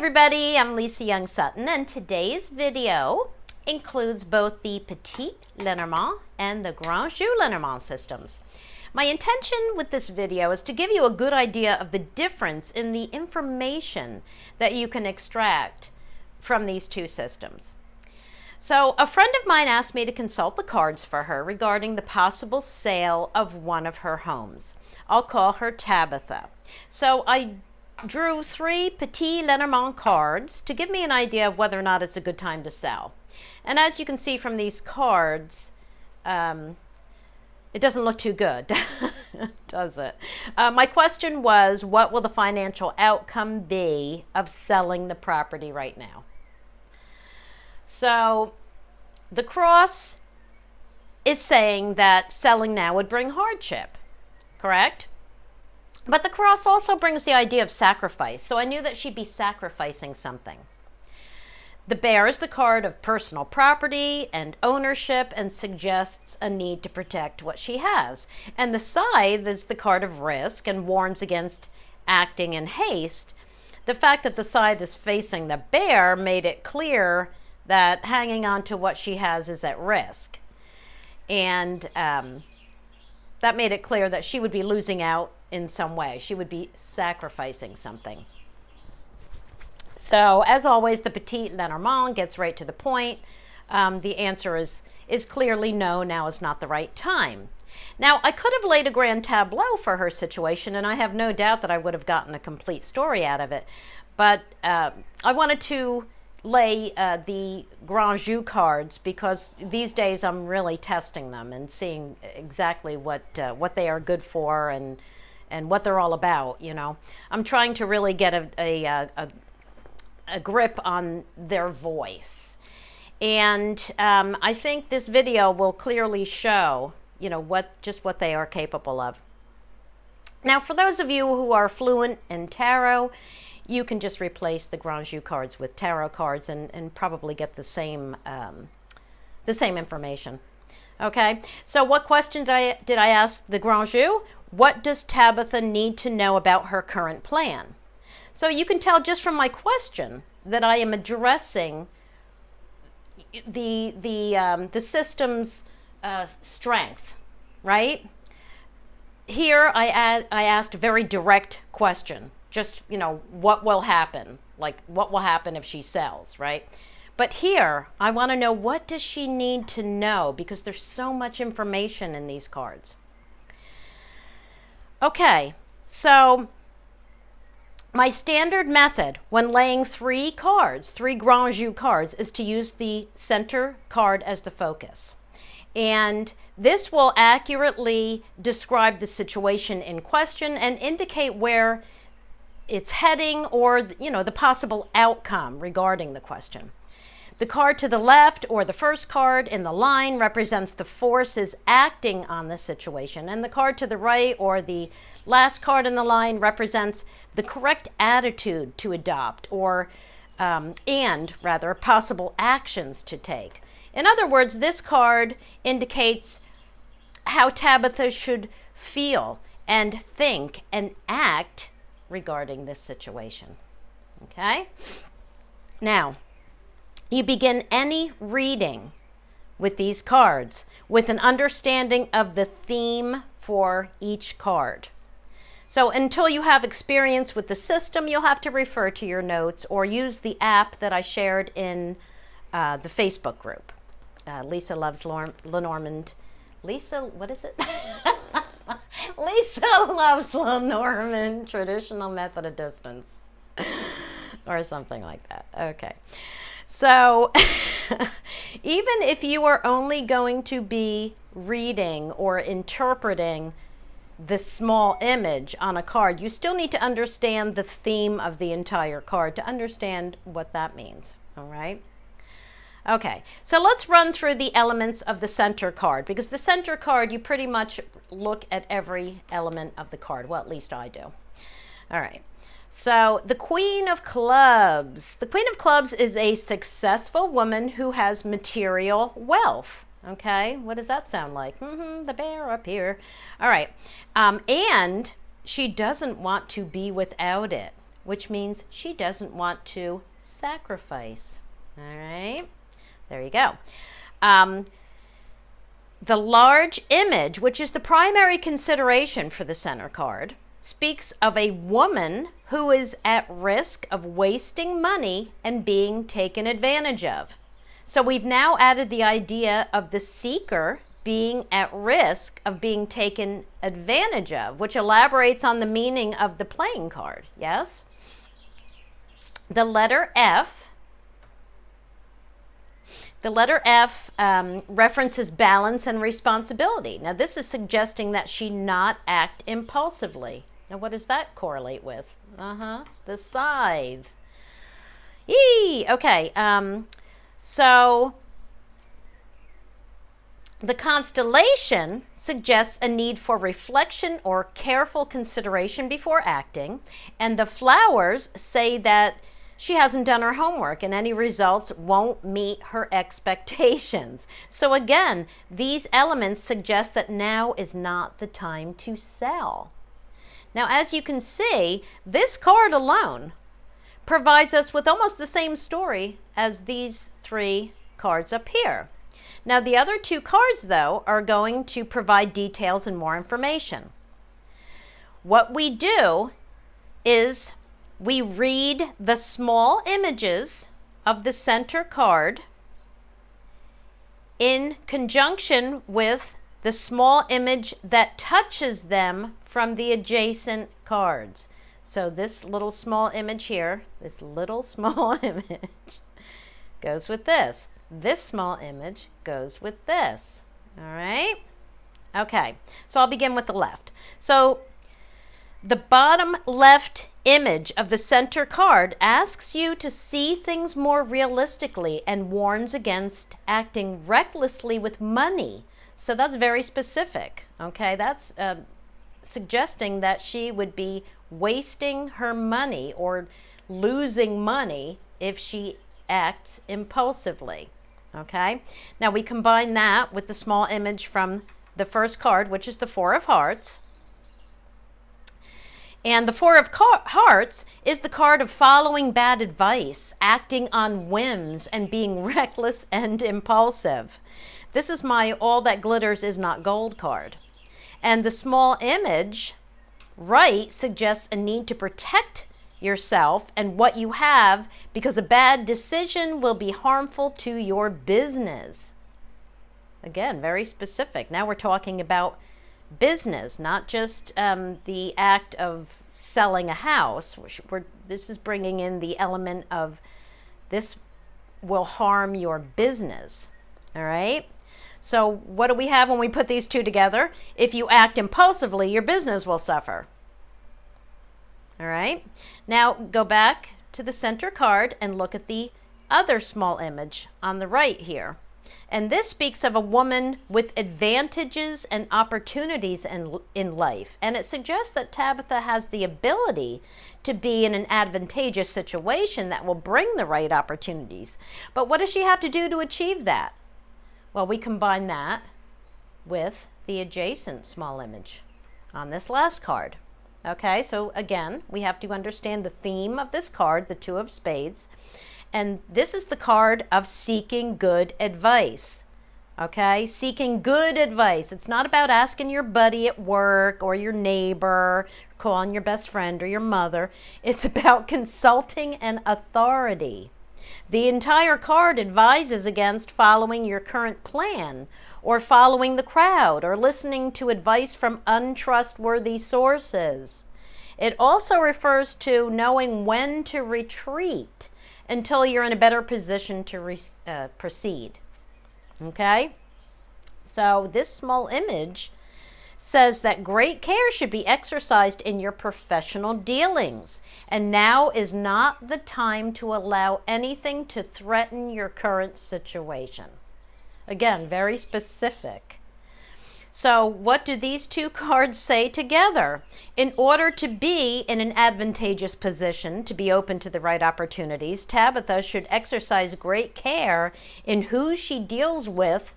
everybody, I'm Lisa Young Sutton, and today's video includes both the Petit Lenormand and the Grand Jeu Lenormand systems. My intention with this video is to give you a good idea of the difference in the information that you can extract from these two systems. So a friend of mine asked me to consult the cards for her regarding the possible sale of one of her homes. I'll call her Tabitha. So I drew 3 Petit Lenormand cards to give me an idea of whether or not it's a good time to sell. And as you can see from these cards, it doesn't look too good, does it? My question was, what will the financial outcome be of selling the property right now? So the cross is saying that selling now would bring hardship, correct? But the cross also brings the idea of sacrifice, so I knew that she'd be sacrificing something. The bear is the card of personal property and ownership and suggests a need to protect what she has. And the scythe is the card of risk and warns against acting in haste. The fact that the scythe is facing the bear made it clear that hanging on to what she has is at risk. And that made it clear that she would be losing out in some way. She would be sacrificing something. So, as always, the Petit Lenormand gets right to the point. The answer is clearly no, now is not the right time. Now, I could have laid a grand tableau for her situation, and I have no doubt that I would have gotten a complete story out of it. But I wanted to lay the Grand Jeu cards because these days I'm really testing them and seeing exactly what they are good for and what they're all about. You know, I'm trying to really get a grip on their voice, and I think this video will clearly show, you know, what they are capable of. Now, for those of you who are fluent in tarot, you can just replace the Grand Jeu cards with tarot cards and probably get the same information. Okay, so what question did I ask the Grand Jeu? What does Tabitha need to know about her current plan? So you can tell just from my question that I am addressing the system's strength, right? Here I asked a very direct question. Just, you know, what will happen? Like, what will happen if she sells, right? But here, I want to know, what does she need to know? Because there's so much information in these cards. Okay, so my standard method when laying 3 Grand Jeu cards, is to use the center card as the focus. And this will accurately describe the situation in question and indicate where it's heading, or, you know, the possible outcome regarding the question. The card to the left, or the first card in the line, represents the forces acting on the situation, and the card to the right, or the last card in the line, represents the correct attitude to adopt, or possible actions to take. In other words, this card indicates how Tabitha should feel and think and act regarding this situation. Okay? Now, you begin any reading with these cards with an understanding of the theme for each card. So until you have experience with the system, you'll have to refer to your notes or use the app that I shared in the Facebook group. Lisa Loves Lenormand. Lisa, what is it? Lisa Loves Lenormand, Traditional Method of Distance, or something like that. Okay. So even if you are only going to be reading or interpreting the small image on a card, you still need to understand the theme of the entire card to understand what that means. All right? Okay, so let's run through the elements of the center card, because the center card, you pretty much look at every element of the card. Well, at least I do. All right, so the Queen of Clubs. The Queen of Clubs is a successful woman who has material wealth. Okay, what does that sound like? The bear up here. All right, and she doesn't want to be without it. which means she doesn't want to sacrifice. All right, there you go. The large image, which is the primary consideration for the center card, speaks of a woman who is at risk of wasting money and being taken advantage of. So we've now added the idea of the seeker being at risk of being taken advantage of, which elaborates on the meaning of the playing card, yes? The letter F references balance and responsibility. Now, this is suggesting that she not act impulsively. Now, what does that correlate with? The scythe. Yee! Okay, so the constellation suggests a need for reflection or careful consideration before acting, and the flowers say that she hasn't done her homework and any results won't meet her expectations. So again, these elements suggest that now is not the time to sell. Now, as you can see, this card alone provides us with almost the same story as these three cards up here. Now, the other two cards, though, are going to provide details and more information. What we do is we read the small images of the center card in conjunction with the small image that touches them from the adjacent cards. So this little small image here, this little small image goes with this. This small image goes with this. All right? Okay, so I'll begin with the left. So the bottom left image of the center card asks you to see things more realistically and warns against acting recklessly with money. So that's very specific, okay? That's suggesting that she would be wasting her money or losing money if she acts impulsively, okay? Now we combine that with the small image from the first card, which is the Four of Hearts. And the Four of Hearts is the card of following bad advice, acting on whims, and being reckless and impulsive. This is my all that glitters is not gold card. And the small image right suggests a need to protect yourself and what you have because a bad decision will be harmful to your business. Again, very specific. Now we're talking about business, not just the act of selling a house. This is bringing in the element of this will harm your business. All right? So what do we have when we put these two together? If you act impulsively, your business will suffer. All right? Now go back to the center card and look at the other small image on the right here. And this speaks of a woman with advantages and opportunities in life. And it suggests that Tabitha has the ability to be in an advantageous situation that will bring the right opportunities. But what does she have to do to achieve that? Well, we combine that with the adjacent small image on this last card. Okay, so again, we have to understand the theme of this card, the Two of Spades. And this is the card of seeking good advice. Okay, seeking good advice. It's not about asking your buddy at work or your neighbor, calling your best friend or your mother. It's about consulting an authority. The entire card advises against following your current plan or following the crowd or listening to advice from untrustworthy sources. It also refers to knowing when to retreat until you're in a better position to proceed. Okay? So this small image says that great care should be exercised in your professional dealings, and now is not the time to allow anything to threaten your current situation. Again, very specific. So what do these two cards say together? In order to be in an advantageous position, to be open to the right opportunities, Tabitha should exercise great care in who she deals with,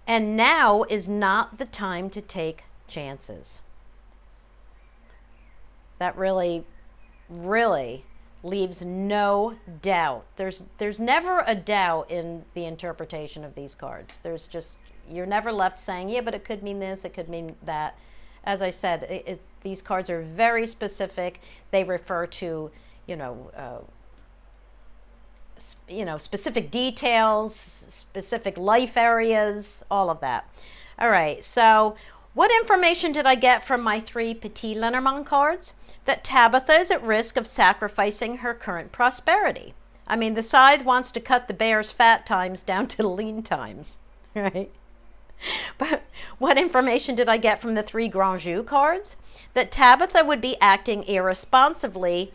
and now is not the time to take chances. That really really leaves no doubt. There's never a doubt in the interpretation of these cards. There's just, you're never left saying, yeah, but it could mean this, it could mean that. As I said, these cards are very specific. They refer to, specific details, specific life areas, all of that. All right, so what information did I get from my 3 Petit Lenormand cards? That Tabitha is at risk of sacrificing her current prosperity. I mean, the scythe wants to cut the bear's fat times down to lean times, right? But what information did I get from the 3 Grand Jeu cards? That Tabitha would be acting irresponsibly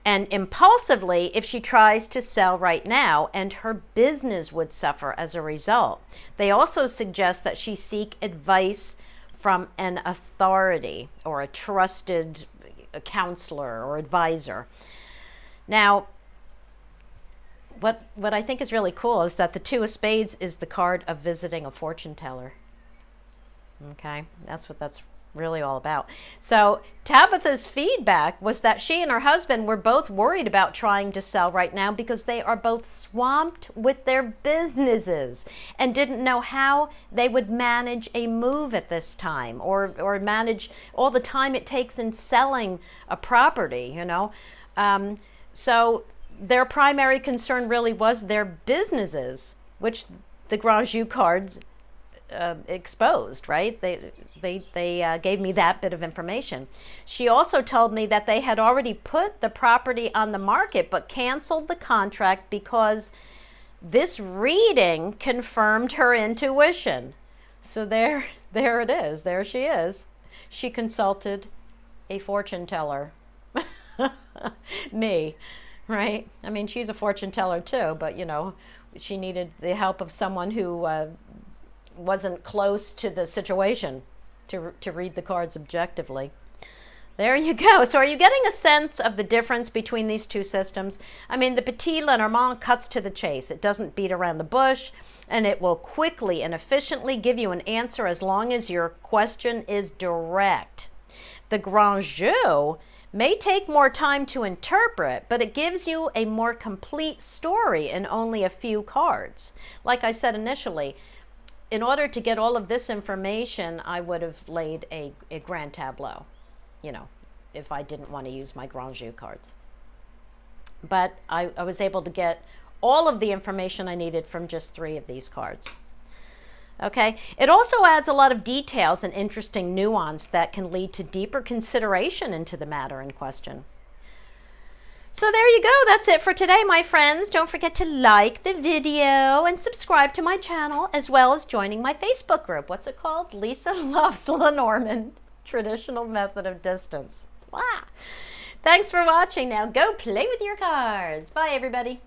and impulsively if she tries to sell right now, and her business would suffer as a result. They also suggest that she seek advice from an authority or a trusted counselor or advisor. Now, what I think is really cool is that the 2 of spades is the card of visiting a fortune teller. Okay, that's what that's really all about. So Tabitha's feedback was that she and her husband were both worried about trying to sell right now because they are both swamped with their businesses and didn't know how they would manage a move at this time, or manage all the time it takes in selling a property, So their primary concern really was their businesses, which the Grand Jeu cards exposed, right? They gave me that bit of information. She also told me that they had already put the property on the market but canceled the contract because this reading confirmed her intuition. So there it is. There she is. She consulted a fortune teller. Me, right? I mean, she's a fortune teller too, but she needed the help of someone who wasn't close to the situation to read the cards objectively. There you go. So are you getting a sense of the difference between these 2 systems? I mean, the Petit Lenormand cuts to the chase. It doesn't beat around the bush, and it will quickly and efficiently give you an answer as long as your question is direct. The Grand Jeu may take more time to interpret, but it gives you a more complete story in only a few cards. Like I said initially, in order to get all of this information, I would have laid a grand tableau, if I didn't want to use my Grand Jeu cards. But I was able to get all of the information I needed from just 3 of these cards. Okay, it also adds a lot of details and interesting nuance that can lead to deeper consideration into the matter in question. So there you go. That's it for today, my friends. Don't forget to like the video and subscribe to my channel, as well as joining my Facebook group. What's it called? Lisa Loves Lenormand, Traditional Method of Distance. Wow. Thanks for watching. Now go play with your cards. Bye, everybody.